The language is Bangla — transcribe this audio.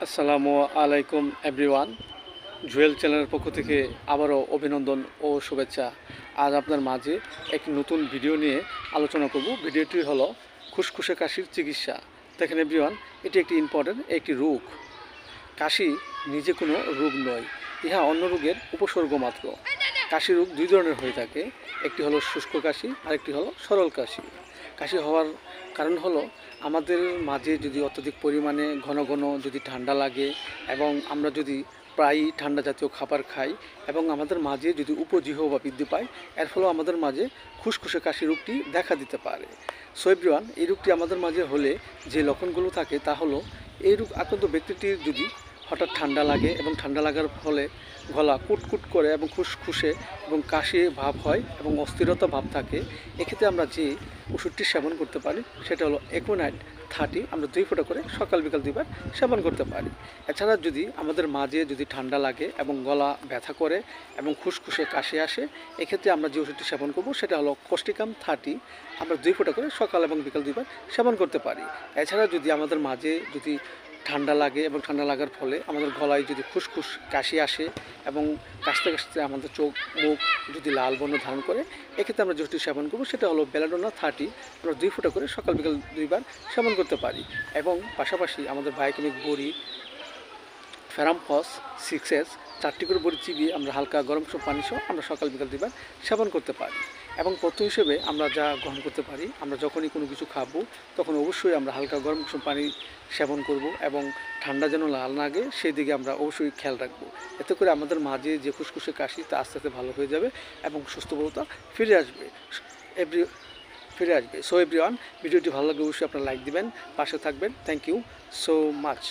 আসসালামু আলাইকুম এভরিওয়ান। জুয়েল চ্যানেলের পক্ষ থেকে আবারও অভিনন্দন ও শুভেচ্ছা। আজ আপনার মাঝে একটি নতুন ভিডিও নিয়ে আলোচনা করব। ভিডিওটি হলো খুসখুসে কাশির চিকিৎসা। দেখেন এভরিওয়ান, এটি একটি ইম্পর্টেন্ট একটি রোগ। কাশি নিজে কোনো রোগ নয়, ইহা অন্য রোগের উপসর্গ মাত্র। কাশি রোগ দুই ধরনের হয়ে থাকে, একটি হলো শুষ্ক কাশি আর একটি হলো সরল কাশি। কাশি হওয়ার কারণ হলো আমাদের মাঝে যদি অত্যধিক পরিমাণে ঘন ঘন যদি ঠান্ডা লাগে এবং আমরা যদি প্রায়ই ঠান্ডা জাতীয় খাবার খাই এবং আমাদের মাঝে যদি উপজিহ্বা বৃদ্ধি পায়, এর ফলে আমাদের মাঝে খুসখুসে কাশি রোগটি দেখা দিতে পারে। সো এভরিওয়ান, এই রোগটি আমাদের মাঝে হলে যে লক্ষণগুলো থাকে তা হলো, এই রোগ আক্রান্ত ব্যক্তিটির যদি হঠাৎ ঠান্ডা লাগে এবং ঠান্ডা লাগার ফলে গলা কুটকুট করে এবং খুসখুসে এবং কাশি ভাব হয় এবং অস্থিরতা ভাব থাকে, এক্ষেত্রে আমরা যে ওষুধটি সেবন করতে পারি সেটা হলো একুনাইট 30। আমরা 2 ফোঁটা করে সকাল বিকাল 2বার সেবন করতে পারি। এছাড়া যদি আমাদের মাঝে যদি ঠান্ডা লাগে এবং গলা ব্যথা করে এবং খুসখুসে কাশি আসে, এক্ষেত্রে আমরা যে ওষুধটি সেবন করব সেটা হলো কোস্টিকাম 30। আমরা 2 ফোঁটা করে সকাল এবং বিকাল 2বার সেবন করতে পারি। এছাড়া যদি আমাদের মাঝে যদি ঠান্ডা লাগে এবং ঠান্ডা লাগার ফলে আমাদের গলায় যদি খুসখুস কাশি আসে এবং কাশতে কাশতে আমাদের চোখ মুখ যদি লাল বর্ণ ধারণ করে, এক্ষেত্রে আমরা যেটি সেবন করব সেটা হলো বেলাডোনা 30। আমরা 2 ফোঁটা করে সকাল বিকাল 2বার সেবন করতে পারি। এবং পাশাপাশি আমাদের বায়োকেমিক বড়ি ফেরামফস 6S 4টি করে বড়ি চিবিয়ে আমরা হালকা গরম পানি সহ আমরা সকাল বিকাল 2বার সেবন করতে পারি। এবং পথ্য হিসেবে আমরা যা গ্রহণ করতে পারি, আমরা যখনই কোনো কিছু খাবো তখন অবশ্যই আমরা হালকা গরম পানি সেবন করব এবং ঠান্ডা যেন লাল না লাগে সেই দিকে আমরা অবশ্যই খেয়াল রাখবো। এতে করে আমাদের মাঝে যে খুসখুসে কাশি তা আস্তে আস্তে ভালো হয়ে যাবে এবং সুস্থতা ফিরে আসবে। সো এভরিওয়ান, ভিডিওটি ভালো লাগলে অবশ্যই আপনারা লাইক দিবেন, পাশে থাকবেন। Thank you so much.